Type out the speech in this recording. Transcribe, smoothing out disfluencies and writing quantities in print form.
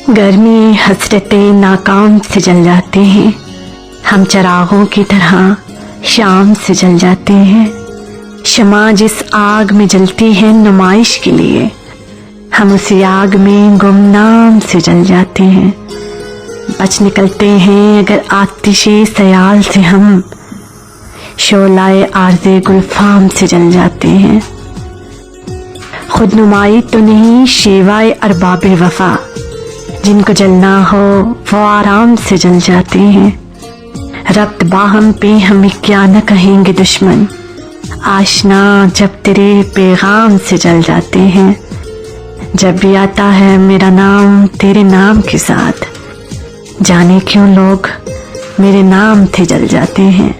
गर्मी हसरतें नाकाम से जल जाते हैं, हम चरागों की तरह शाम से जल जाते हैं। शमा जिस आग में जलती है नुमाइश के लिए, हम उसी आग में गुमनाम से जल जाते हैं। बच निकलते हैं अगर आतिशे सयाल से हम, शोलाए आर्ज़े गुलफाम से जल जाते हैं। खुद नुमाई तो नहीं शेवाए अरबाबे वफा, जिनको जलना हो वो आराम से जल जाते हैं। रब्त बाहम पे हमें क्या न कहेंगे दुश्मन, आशना जब तेरे पैगाम से जल जाते हैं। जब भी आता है मेरा नाम तेरे नाम के साथ, जाने क्यों लोग मेरे नाम थे जल जाते हैं।